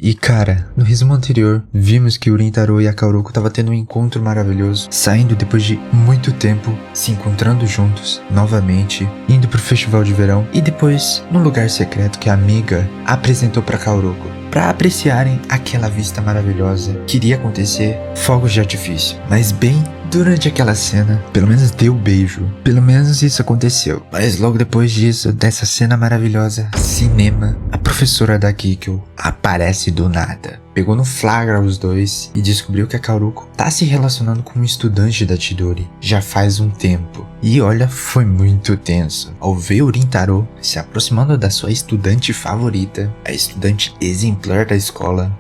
E cara, no resumo anterior, vimos que o Rintaro e a Kaoruko estavam tendo um encontro maravilhoso, saindo depois de muito tempo, se encontrando juntos, novamente, indo pro festival de verão, e depois, num lugar secreto que a amiga apresentou pra Kaoruko, pra apreciarem aquela vista maravilhosa que iria acontecer fogos de artifício. Mas bem, durante aquela cena, pelo menos deu beijo, pelo menos isso aconteceu. Mas logo depois disso, dessa cena maravilhosa, cinema, a professora da Kikyo aparece do nada. Pegou no flagra os dois e descobriu que a Kaoruko tá se relacionando com um estudante da Chidori já faz um tempo. E olha, foi muito tenso. Ao ver o Rintaro se aproximando da sua estudante favorita, a estudante exemplar da escola,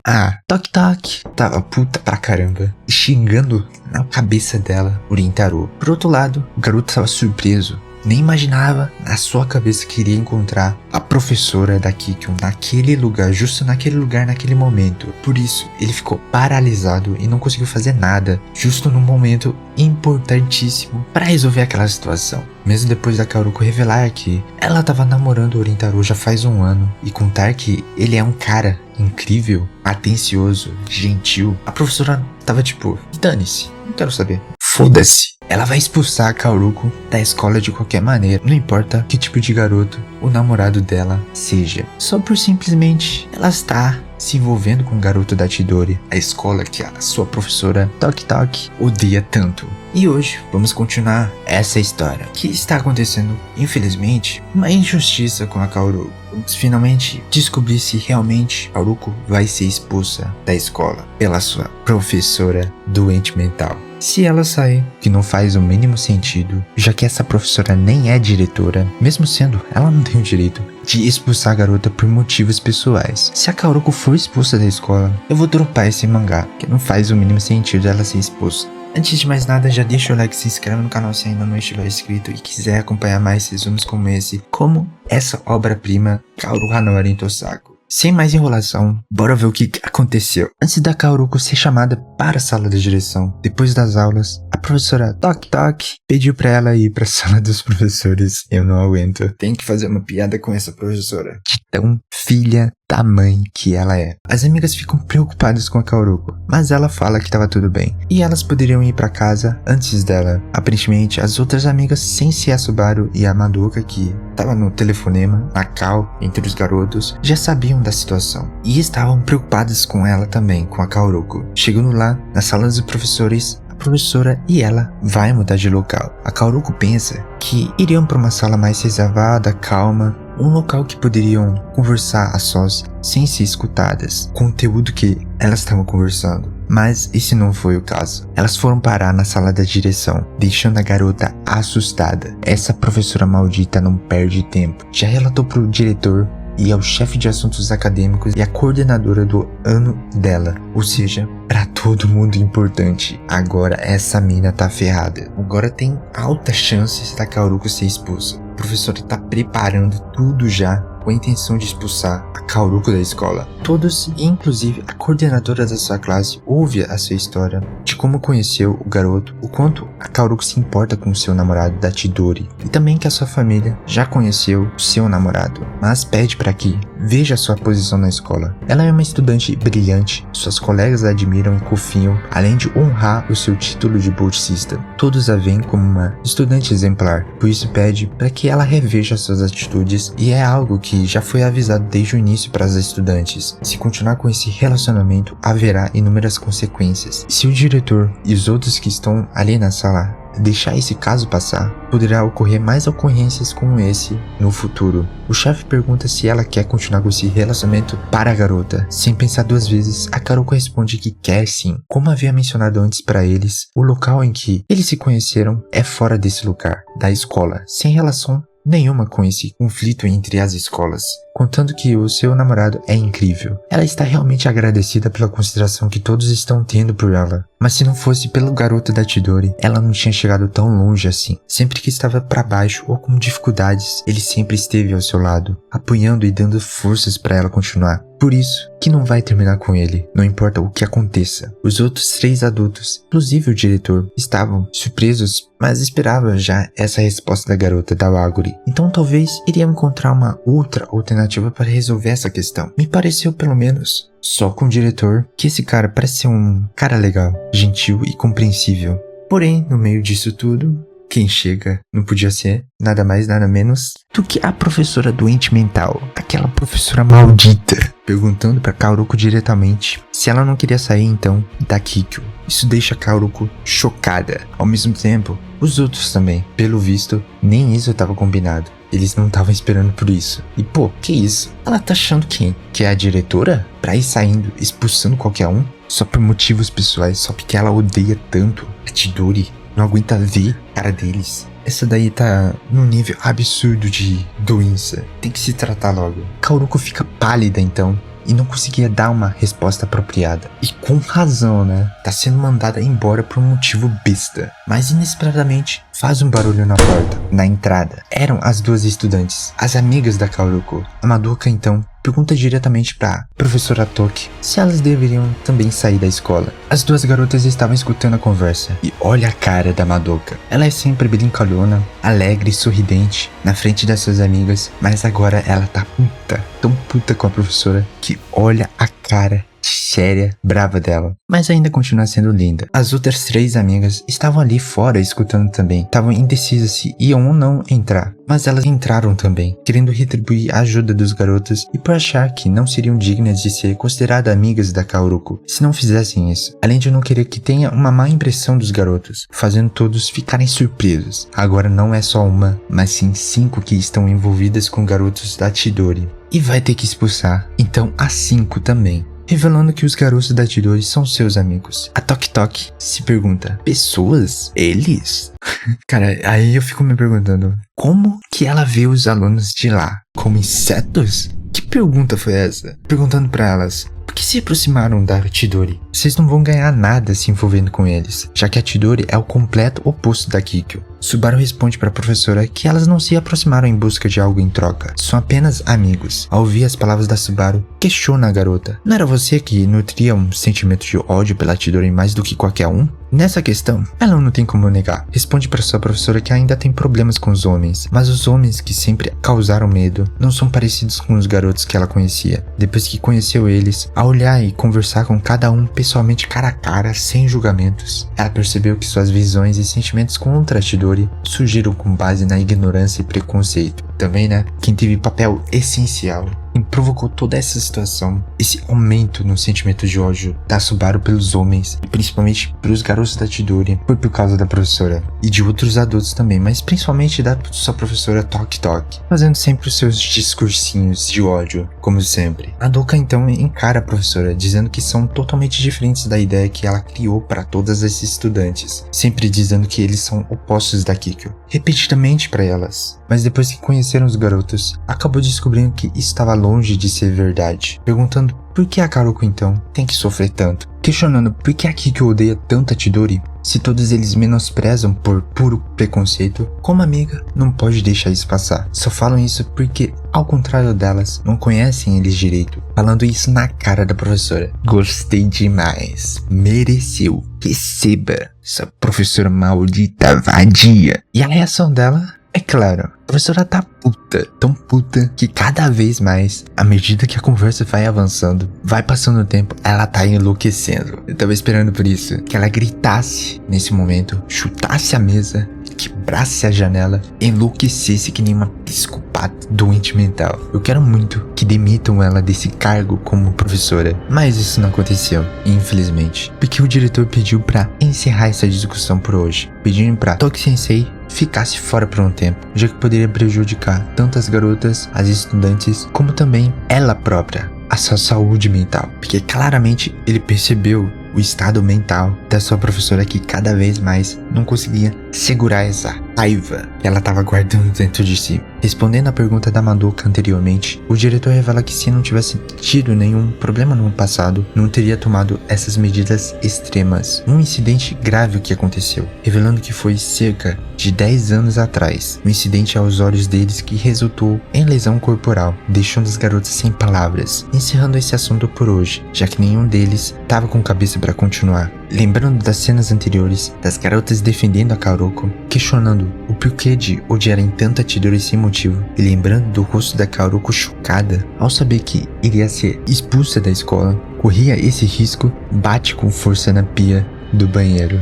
Toque Toque tava puta pra caramba, xingando na cabeça dela o Rintaro. Por outro lado, o garoto tava surpreso. Nem imaginava na sua cabeça que iria encontrar a professora da Kikyo naquele lugar, justo naquele lugar, naquele momento. Por isso, ele ficou paralisado e não conseguiu fazer nada, justo num momento importantíssimo para resolver aquela situação. Mesmo depois da Kaoruko revelar que ela tava namorando o Rintaro já faz um ano e contar que ele é um cara incrível, atencioso, gentil, a professora tava tipo, dane-se, não quero saber. Foda-se. Ela vai expulsar a Kaoruko da escola de qualquer maneira, não importa que tipo de garoto o namorado dela seja. Só por simplesmente ela estar se envolvendo com o garoto da Chidori, a escola que a sua professora Toque Toque odeia tanto. E hoje vamos continuar essa história que está acontecendo, infelizmente, uma injustiça com a Kaoruko. Vamos finalmente descobrir se realmente Kaoruko vai ser expulsa da escola pela sua professora doente mental. Se ela sair, que não faz o mínimo sentido, já que essa professora nem é diretora, mesmo sendo, ela não tem o direito de expulsar a garota por motivos pessoais. Se a Kaoruko for expulsa da escola, eu vou dropar esse mangá, que não faz o mínimo sentido ela ser expulsa. Antes de mais nada, já deixa o like, se inscreve no canal se ainda não estiver inscrito e quiser acompanhar mais resumos como esse, como essa obra-prima Kaoru Hanori em Tosaku. Sem mais enrolação, bora ver o que aconteceu. Antes da Kaoruko ser chamada para a sala de direção, depois das aulas, a professora Toque Toque pediu pra ela ir pra sala dos professores. Eu não aguento. Tem que fazer uma piada com essa professora. De tão filha da mãe que ela é. As amigas ficam preocupadas com a Kaoruko, mas ela fala que tava tudo bem. E elas poderiam ir pra casa antes dela. Aparentemente, as outras amigas, sem ser a Subaru e a Madoka, que tava no telefonema, na cal, entre os garotos, já sabiam da situação. E estavam preocupadas com ela também, com a Kaoruko. Chegando lá, na sala dos professores, a professora e ela vai mudar de local. A Kaoruko pensa que iriam para uma sala mais reservada, calma, um local que poderiam conversar a sós sem ser escutadas, conteúdo que elas estavam conversando. Mas esse não foi o caso. Elas foram parar na sala da direção, deixando a garota assustada. Essa professora maldita não perde tempo. Já relatou pro diretor e ao chefe de assuntos acadêmicos e a coordenadora do ano dela. Ou seja, pra todo mundo importante. Agora essa mina tá ferrada. Agora tem altas chances da Kaoruko ser expulsa. O professor tá preparando tudo já com a intenção de expulsar a Kaoruko da escola. Todos, inclusive a coordenadora da sua classe, ouve a sua história de como conheceu o garoto, o quanto a Kaoruko se importa com o seu namorado da Chidori, e também que a sua família já conheceu o seu namorado, mas pede para que veja sua posição na escola. Ela é uma estudante brilhante, suas colegas a admiram e confiam, além de honrar o seu título de bolsista. Todos a veem como uma estudante exemplar, por isso pede para que ela reveja suas atitudes, e é algo que já foi avisado desde o início para as estudantes. Se continuar com esse relacionamento, haverá inúmeras consequências. Se o diretor e os outros que estão ali na sala deixar esse caso passar, poderá ocorrer mais ocorrências como esse no futuro. O chefe pergunta se ela quer continuar com esse relacionamento para a garota. Sem pensar duas vezes, a Kaoruko responde que quer sim. Como havia mencionado antes para eles, o local em que eles se conheceram é fora desse lugar, da escola, sem relação nenhuma com esse conflito entre as escolas, contando que o seu namorado é incrível. Ela está realmente agradecida pela consideração que todos estão tendo por ela, mas se não fosse pelo garoto da Chidori, ela não tinha chegado tão longe assim. Sempre que estava para baixo ou com dificuldades, ele sempre esteve ao seu lado, apoiando e dando forças para ela continuar. Por isso que não vai terminar com ele, não importa o que aconteça. Os outros 3 adultos, inclusive o diretor, estavam surpresos, mas esperavam já essa resposta da garota da Waguri. Então talvez iriam encontrar uma outra alternativa alternativa para resolver essa questão. Me pareceu, pelo menos, só com o diretor, que esse cara parece ser um cara legal, gentil e compreensível. Porém, no meio disso tudo, quem chega não podia ser nada mais, nada menos do que a professora doente mental, aquela professora maldita, perguntando pra Kaoruko diretamente se ela não queria sair então da Kikyo. Isso deixa Kaoruko chocada. Ao mesmo tempo, os outros também. Pelo visto, nem isso estava combinado. Eles não estavam esperando por isso. E pô, que isso? Ela tá achando quem? Que é a diretora? Pra ir saindo, expulsando qualquer um? Só por motivos pessoais, só porque ela odeia tanto a Chidori. Não aguenta ver a cara deles. Essa daí tá num nível absurdo de doença. Tem que se tratar logo. Kaoruko fica pálida então e não conseguia dar uma resposta apropriada. E com razão, né? Tá sendo mandada embora por um motivo besta. Mas inesperadamente faz um barulho na porta, na entrada. Eram as duas estudantes, as amigas da Kaoruko. A Madoka então pergunta diretamente pra professora Toki se elas deveriam também sair da escola. As duas garotas estavam escutando a conversa. E olha a cara da Madoka. Ela é sempre brincalhona, alegre e sorridente na frente das suas amigas, mas agora ela tá puta, tão puta com a professora que olha a cara séria, brava dela, mas ainda continua sendo linda. As outras três amigas estavam ali fora escutando também, estavam indecisas se iam ou não entrar, mas elas entraram também, querendo retribuir a ajuda dos garotos e por achar que não seriam dignas de ser consideradas amigas da Kaoruko se não fizessem isso, além de não querer que tenha uma má impressão dos garotos, fazendo todos ficarem surpresos. Agora não é só uma, mas sim 5 que estão envolvidas com garotos da Chidori, e vai ter que expulsar, então as 5 também, revelando que os garotos da Chidori são seus amigos. A Toki Toki se pergunta, pessoas? Eles? Cara, aí eu fico me perguntando, como que ela vê os alunos de lá? Como insetos? Que pergunta foi essa? Perguntando pra elas, por que se aproximaram da Chidori? Vocês não vão ganhar nada se envolvendo com eles, já que a Chidori é o completo oposto da Kikyo. Subaru responde para a professora que elas não se aproximaram em busca de algo em troca, são apenas amigos. Ao ouvir as palavras da Subaru, questiona a garota. Não era você que nutria um sentimento de ódio pela Chidori mais do que qualquer um? Nessa questão, ela não tem como negar. Responde para sua professora que ainda tem problemas com os homens, mas os homens que sempre causaram medo não são parecidos com os garotos que ela conhecia. Depois que conheceu eles, ao olhar e conversar com cada um pessoalmente cara a cara, sem julgamentos, ela percebeu que suas visões e sentimentos contra a Chidori surgiram com base na ignorância e preconceito. Também, né? Quem teve papel essencial e provocou toda essa situação, esse aumento no sentimento de ódio da Subaru pelos homens, e principalmente pelos garotos da Chidori, foi por causa da professora e de outros adultos também, mas principalmente da sua professora Toki Toki, fazendo sempre os seus discursinhos de ódio, como sempre. A Doka então encara a professora, dizendo que são totalmente diferentes da ideia que ela criou para todas as estudantes, sempre dizendo que eles são opostos da Kikyo, repetidamente para elas. Mas depois que conheceram os garotos, acabou descobrindo que isso estava longe de ser verdade, perguntando por que a Kaoruko então tem que sofrer tanto, questionando por que a Kikyo odeia tanto a Chidori, se todos eles menosprezam por puro preconceito. Como amiga, não pode deixar isso passar. Só falam isso porque, ao contrário delas, não conhecem eles direito. Falando isso na cara da professora. Gostei demais. Mereceu. Receba, essa professora maldita vadia. E a reação dela? É claro, a professora tá puta, tão puta que cada vez mais, à medida que a conversa vai avançando, vai passando o tempo, ela tá enlouquecendo. Eu tava esperando por isso, que ela gritasse nesse momento, chutasse a mesa, quebrasse a janela, enlouquecesse que nem uma psicopata doente mental. Eu quero muito que demitam ela desse cargo como professora, mas isso não aconteceu, infelizmente, porque o diretor pediu pra encerrar essa discussão por hoje, pedindo pra Toki Sensei ficasse fora por um tempo, já que poderia prejudicar tanto as garotas, as estudantes, como também ela própria, a sua saúde mental, porque claramente ele percebeu o estado mental da sua professora que cada vez mais não conseguia segurar essa raiva que ela estava guardando dentro de si. Respondendo à pergunta da Madoka anteriormente, o diretor revela que se não tivesse tido nenhum problema no passado, não teria tomado essas medidas extremas. Um incidente grave que aconteceu, revelando que foi cerca de 10 anos atrás, um incidente aos olhos deles que resultou em lesão corporal, deixando as garotas sem palavras, encerrando esse assunto por hoje, já que nenhum deles estava com cabeça para continuar. Lembrando das cenas anteriores, das garotas defendendo a Kaoruko, questionando o porquê de odiarem tanto a Chidori sem motivo motivo, e lembrando do rosto da Kaoruko chocada ao saber que iria ser expulsa da escola, corria esse risco, bate com força na pia do banheiro.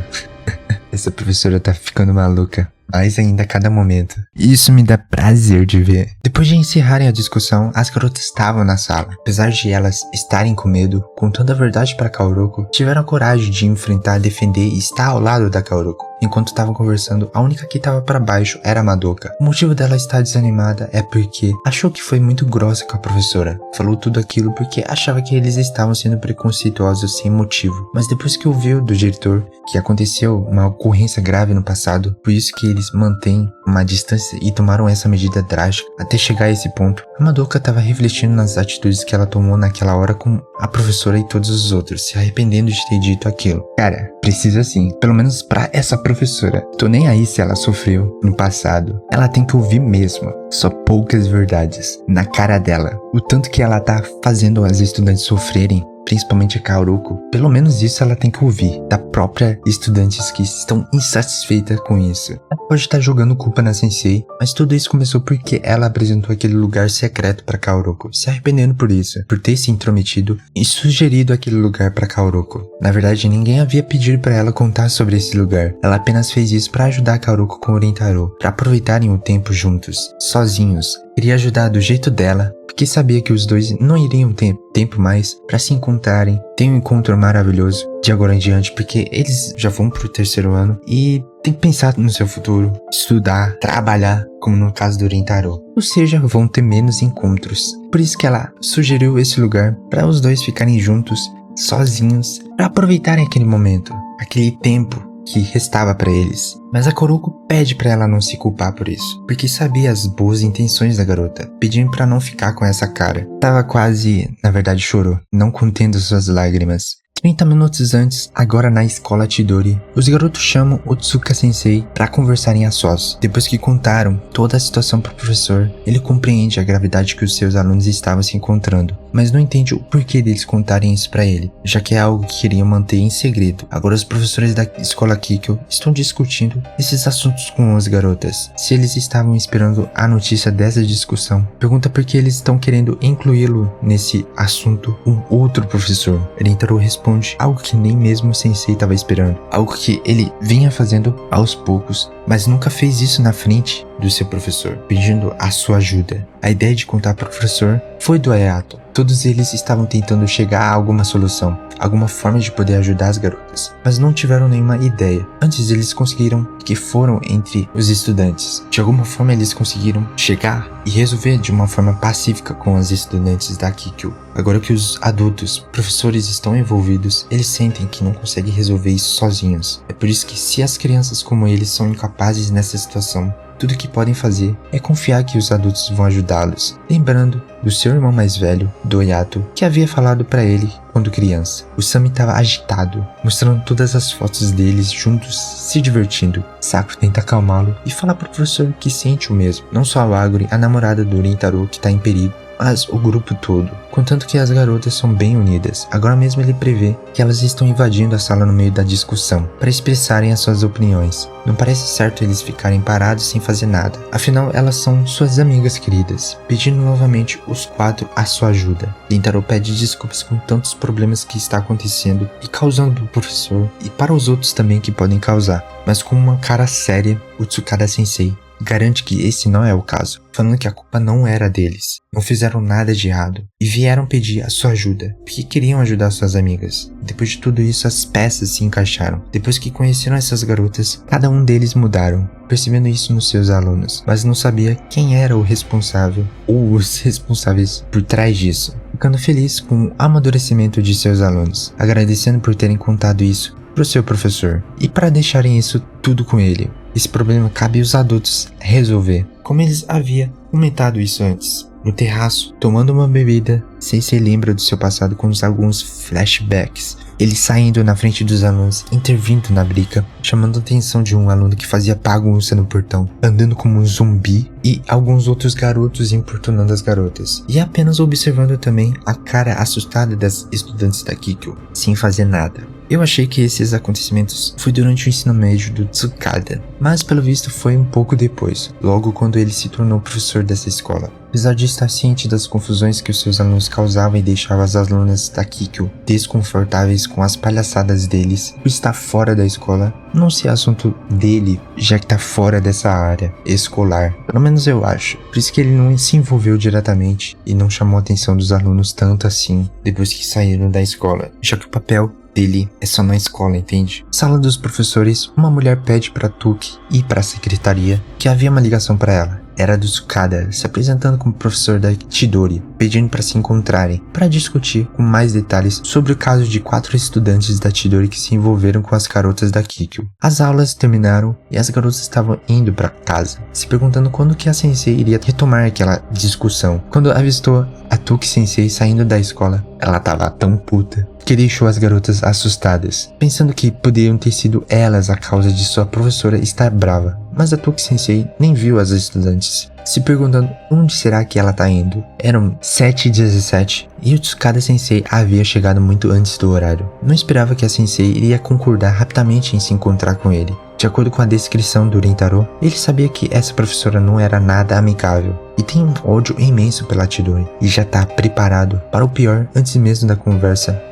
Essa professora tá ficando maluca. Mais ainda a cada momento. Isso me dá prazer de ver. Depois de encerrarem a discussão, as garotas estavam na sala. Apesar de elas estarem com medo, contando a verdade para Kaoruko, tiveram a coragem de enfrentar, defender e estar ao lado da Kaoruko. Enquanto estavam conversando, a única que estava para baixo era a Madoka. O motivo dela estar desanimada é porque achou que foi muito grossa com a professora. Falou tudo aquilo porque achava que eles estavam sendo preconceituosos sem motivo. Mas depois que ouviu do diretor que aconteceu uma ocorrência grave no passado, por isso que eles mantêm uma distância e tomaram essa medida drástica até chegar a esse ponto, a Madoka estava refletindo nas atitudes que ela tomou naquela hora com a professora e todos os outros, se arrependendo de ter dito aquilo. Cara, precisa sim, pelo menos pra essa professora. Tô nem aí se ela sofreu no passado. Ela tem que ouvir mesmo. Só poucas verdades na cara dela. O tanto que ela tá fazendo as estudantes sofrerem, principalmente a Kaoruko, pelo menos isso ela tem que ouvir da própria estudantes que estão insatisfeitas com isso. Ela pode estar jogando culpa na sensei, mas tudo isso começou porque ela apresentou aquele lugar secreto para Kaoruko, se arrependendo por isso, por ter se intrometido e sugerido aquele lugar para Kaoruko. Na verdade, ninguém havia pedido para ela contar sobre esse lugar. Ela apenas fez isso para ajudar a Kaoruko com o Rintaro, para aproveitarem o tempo juntos, sozinhos. Queria ajudar do jeito dela, porque sabia que os dois não iriam ter tempo mais para se encontrarem, ter um encontro maravilhoso de agora em diante, porque eles já vão pro 3º ano e tem que pensar no seu futuro, estudar, trabalhar, como no caso do Rintaro. Ou seja, vão ter menos encontros. Por isso que ela sugeriu esse lugar para os dois ficarem juntos, sozinhos, para aproveitarem aquele momento, aquele tempo que restava para eles. Mas a Kaoruko pede para ela não se culpar por isso, porque sabia as boas intenções da garota, pedindo para não ficar com essa cara. Tava quase, na verdade chorou, não contendo suas lágrimas. 30 minutos antes, agora na escola Chidori, os garotos chamam Otsuka Sensei para conversarem a sós. Depois que contaram toda a situação pro professor, ele compreende a gravidade que os seus alunos estavam se encontrando, mas não entende o porquê deles contarem isso para ele, já que é algo que queriam manter em segredo. Agora os professores da escola Kikyo estão discutindo esses assuntos com as garotas. Se eles estavam esperando a notícia dessa discussão, pergunta por que eles estão querendo incluí-lo nesse assunto um outro professor. Rintaro responde algo que nem mesmo o sensei estava esperando, algo que ele vinha fazendo aos poucos, mas nunca fez isso na frente do seu professor, pedindo a sua ajuda. A ideia de contar para o professor foi do Ayato. Todos eles estavam tentando chegar a alguma solução, alguma forma de poder ajudar as garotas, mas não tiveram nenhuma ideia. Antes eles conseguiram que foram entre os estudantes. De alguma forma eles conseguiram chegar e resolver de uma forma pacífica com as estudantes da Kikyo. Agora que os adultos, professores estão envolvidos, eles sentem que não conseguem resolver isso sozinhos. É por isso que se as crianças como eles são incapazes nessa situação, tudo que podem fazer é confiar que os adultos vão ajudá-los, lembrando do seu irmão mais velho, do Ayato, que havia falado para ele quando criança. O Sami estava agitado, mostrando todas as fotos deles juntos, se divertindo. Sakura tenta acalmá-lo e fala pro professor que sente o mesmo, não só a Aguri, a namorada do Rintaro, que está em perigo, mas o grupo todo, contanto que as garotas são bem unidas. Agora mesmo ele prevê que elas estão invadindo a sala no meio da discussão para expressarem as suas opiniões. Não parece certo eles ficarem parados sem fazer nada, afinal elas são suas amigas queridas, pedindo novamente os 4 a sua ajuda. Rintaro pede desculpas com tantos problemas que está acontecendo e causando pro professor e para os outros também que podem causar, mas com uma cara séria, o Tsukada Sensei garante que esse não é o caso, falando que a culpa não era deles, não fizeram nada de errado e vieram pedir a sua ajuda, porque queriam ajudar suas amigas. Depois de tudo isso, as peças se encaixaram. Depois que conheceram essas garotas, cada um deles mudaram, percebendo isso nos seus alunos, mas não sabia quem era o responsável ou os responsáveis por trás disso. Ficando feliz com o amadurecimento de seus alunos, agradecendo por terem contado isso pro seu professor e para deixarem isso tudo com ele. Esse problema cabe aos adultos resolver. Como eles haviam comentado isso antes, no terraço, tomando uma bebida, Sensei lembra do seu passado com alguns flashbacks. Ele saindo na frente dos alunos, intervindo na briga, chamando a atenção de um aluno que fazia bagunça no portão, andando como um zumbi, e alguns outros garotos importunando as garotas. E apenas observando também a cara assustada das estudantes da Kikyo, sem fazer nada. Eu achei que esses acontecimentos foi durante o ensino médio do Tsukada, mas pelo visto foi um pouco depois, logo quando ele se tornou professor dessa escola. Apesar de estar ciente das confusões que os seus alunos causavam e deixavam as alunas da Kikyo desconfortáveis com as palhaçadas deles, por estar fora da escola, não se é assunto dele, já que tá fora dessa área escolar. Pelo menos eu acho. Por isso que ele não se envolveu diretamente e não chamou a atenção dos alunos tanto assim depois que saíram da escola, já que o papel dele é só na escola, entende? Sala dos professores, uma mulher pede para Tuki ir para a secretaria que havia uma ligação para ela. Era do Tsukada, se apresentando como professor da Chidori, pedindo para se encontrarem, para discutir com mais detalhes sobre o caso de 4 estudantes da Chidori que se envolveram com as garotas da Kikyo. As aulas terminaram e as garotas estavam indo para casa, se perguntando quando que a sensei iria retomar aquela discussão. Quando avistou a Tuki sensei saindo da escola, ela tava tão puta que deixou as garotas assustadas, pensando que poderiam ter sido elas a causa de sua professora estar brava. Mas a Tuki sensei nem viu as estudantes, se perguntando onde será que ela tá indo. Eram 7h17 e o Tsukada sensei havia chegado muito antes do horário. Não esperava que a sensei iria concordar rapidamente em se encontrar com ele. De acordo com a descrição do Rintaro, ele sabia que essa professora não era nada amigável e tem um ódio imenso pela Chidori e já tá preparado para o pior antes mesmo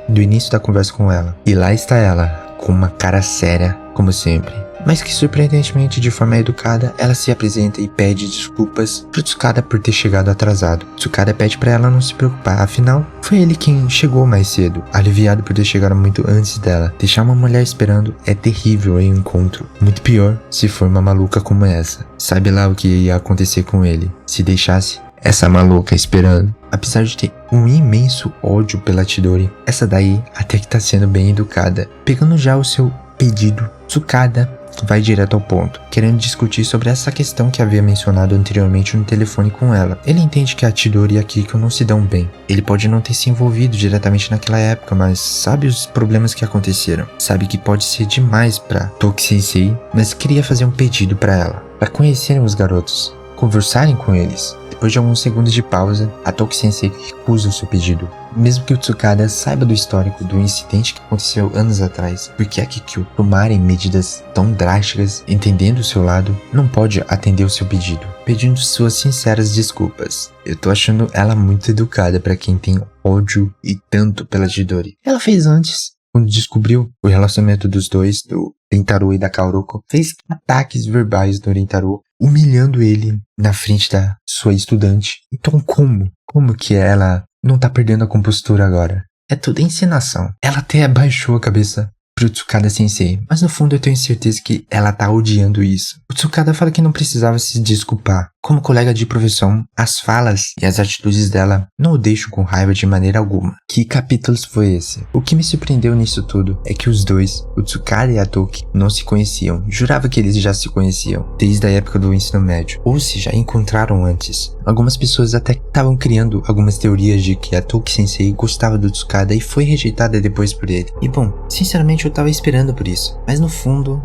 do início da conversa com ela. E lá está ela, com uma cara séria, como sempre. Mas que surpreendentemente de forma educada, ela se apresenta e pede desculpas pro Tsukada por ter chegado atrasado. Tsukada pede pra ela não se preocupar, afinal, foi ele quem chegou mais cedo, aliviado por ter chegado muito antes dela. Deixar uma mulher esperando é terrível em um encontro, muito pior se for uma maluca como essa. Sabe lá o que ia acontecer com ele, se deixasse essa maluca esperando. Apesar de ter um imenso ódio pela Chidori, essa daí até que tá sendo bem educada. Pegando já o seu pedido, Tsukada vai direto ao ponto, querendo discutir sobre essa questão que havia mencionado anteriormente no telefone com ela. Ele entende que a Chidori e a Kikyo não se dão bem. Ele pode não ter se envolvido diretamente naquela época, mas sabe os problemas que aconteceram. Sabe que pode ser demais pra Toki Sensei, mas queria fazer um pedido pra ela, para conhecerem os garotos, conversarem com eles. Depois de alguns segundos de pausa, a Toki Sensei recusa o seu pedido. Mesmo que o Tsukada saiba do histórico do incidente que aconteceu anos atrás, porque a Kikyo tomarem medidas tão drásticas, entendendo o seu lado, não pode atender o seu pedido, pedindo suas sinceras desculpas. Eu tô achando ela muito educada pra quem tem ódio e tanto pela Chidori. Ela fez antes, quando descobriu o relacionamento dos dois, do Rintaro e da Kaoruko, fez ataques verbais no Rintaro, humilhando ele na frente da sua estudante. Então como que ela não tá perdendo a compostura agora? É tudo encenação. Ela até abaixou a cabeça pro Tsukada sensei, mas no fundo eu tenho certeza que ela tá odiando isso. O Tsukada fala que não precisava se desculpar. Como colega de profissão, as falas e as atitudes dela não o deixam com raiva de maneira alguma. Que capítulos foi esse? O que me surpreendeu nisso tudo é que os dois, o Tsukada e a Toki, não se conheciam. Jurava que eles já se conheciam, desde a época do ensino médio, ou se já encontraram antes. Algumas pessoas até estavam criando algumas teorias de que a Toki sensei gostava do Tsukada e foi rejeitada depois por ele. E bom, sinceramente eu tava esperando por isso, mas no fundo,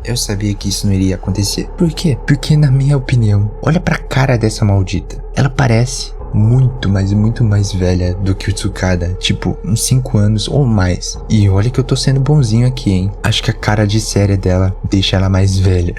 eu sabia que isso não iria acontecer. Por quê? Porque na minha opinião, olha pra cara dessa maldita. Ela parece muito mais velha do que o Tsukada. Tipo, uns 5 anos ou mais. E olha que eu tô sendo bonzinho aqui, hein. Acho que a cara de séria dela deixa ela mais velha.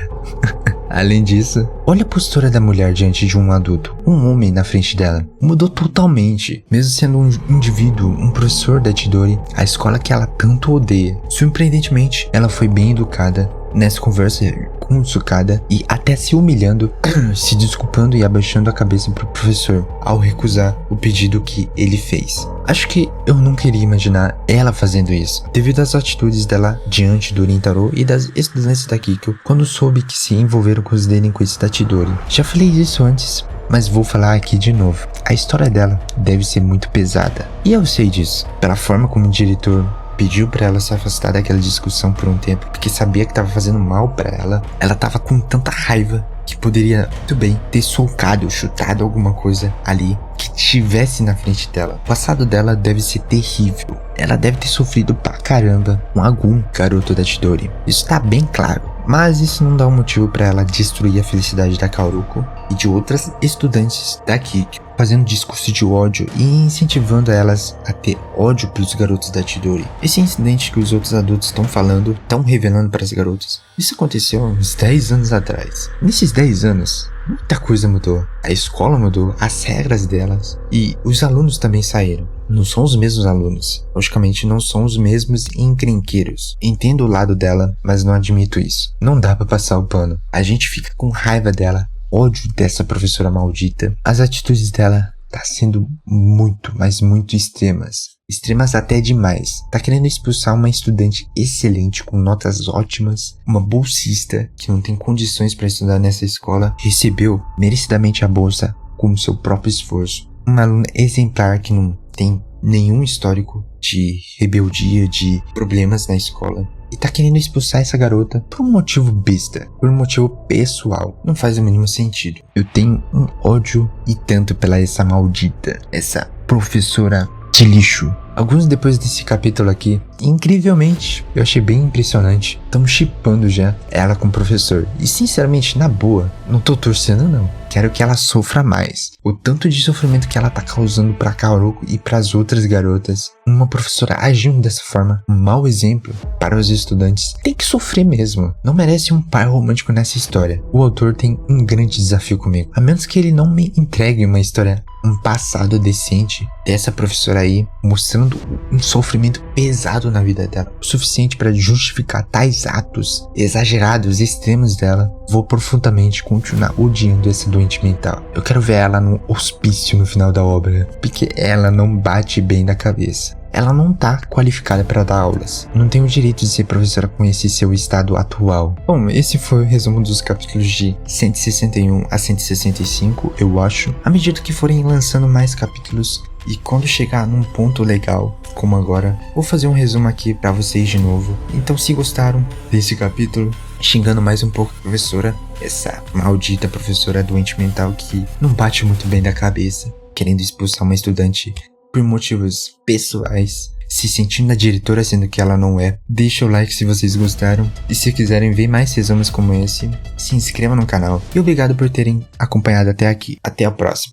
Além disso, olha a postura da mulher diante de um adulto. Um homem na frente dela. Mudou totalmente. Mesmo sendo um indivíduo, um professor da Chidori, a escola que ela tanto odeia. Surpreendentemente, ela foi bem educada nessa conversa com o Tsukada e até se humilhando, se desculpando e abaixando a cabeça pro professor ao recusar o pedido que ele fez. Acho que eu nunca iria imaginar ela fazendo isso, devido às atitudes dela diante do Rintaro e das estudantes da Kikyo quando soube que se envolveram com os delinquentes da Chidori. Já falei isso antes, mas vou falar aqui de novo. A história dela deve ser muito pesada. E eu sei disso, pela forma como o diretor pediu pra ela se afastar daquela discussão por um tempo, porque sabia que tava fazendo mal pra ela. Ela tava com tanta raiva que poderia, muito bem, ter socado ou chutado alguma coisa ali que tivesse na frente dela. O passado dela deve ser terrível. Ela deve ter sofrido pra caramba com algum garoto da Chidori. Isso tá bem claro. Mas isso não dá um motivo pra ela destruir a felicidade da Kaoruko e de outras estudantes da Kikyo, fazendo discurso de ódio e incentivando elas a ter ódio pelos garotos da Chidori. Esse incidente que os outros adultos estão falando, estão revelando para as garotas, isso aconteceu há uns 10 anos atrás. Nesses 10 anos, muita coisa mudou. A escola mudou, as regras delas e os alunos também saíram. Não são os mesmos alunos. Logicamente não são os mesmos encrenqueiros. Entendo o lado dela, mas não admito isso. Não dá pra passar o pano. A gente fica com raiva dela, ódio dessa professora maldita. As atitudes dela tá sendo muito, mas muito extremas. Extremas até demais. Tá querendo expulsar uma estudante excelente com notas ótimas, uma bolsista que não tem condições para estudar nessa escola, recebeu merecidamente a bolsa com seu próprio esforço. Uma aluna exemplar que não tem nenhum histórico de rebeldia, de problemas na escola. E tá querendo expulsar essa garota por um motivo besta, por um motivo pessoal. Não faz o mínimo sentido. Eu tenho um ódio e tanto pela essa maldita, essa professora de lixo. Alguns depois desse capítulo aqui, incrivelmente, eu achei bem impressionante. Estamos shippando já ela com o professor. E sinceramente, na boa, não tô torcendo não. Quero que ela sofra mais. O tanto de sofrimento que ela tá causando pra Kaoruko e pras outras garotas. Uma professora agindo dessa forma, um mau exemplo para os estudantes. Tem que sofrer mesmo. Não merece um par romântico nessa história. O autor tem um grande desafio comigo. A menos que ele não me entregue uma história, um passado decente dessa professora aí, mostrando um sofrimento pesado na vida dela, o suficiente para justificar tais atos exagerados, extremos dela, vou profundamente continuar odiando essa doente mental. Eu quero ver ela no hospício no final da obra, porque ela não bate bem da cabeça. Ela não tá qualificada para dar aulas. Não tem o direito de ser professora com esse seu estado atual. Bom, esse foi o resumo dos capítulos de 161 a 165, eu acho. À medida que forem lançando mais capítulos e quando chegar num ponto legal, como agora, vou fazer um resumo aqui pra vocês de novo. Então se gostaram desse capítulo, xingando mais um pouco a professora, essa maldita professora doente mental que não bate muito bem da cabeça, querendo expulsar uma estudante por motivos pessoais, se sentindo a diretora sendo que ela não é. Deixa o like se vocês gostaram e se quiserem ver mais resumos como esse, se inscreva no canal e obrigado por terem acompanhado até aqui. Até a próxima.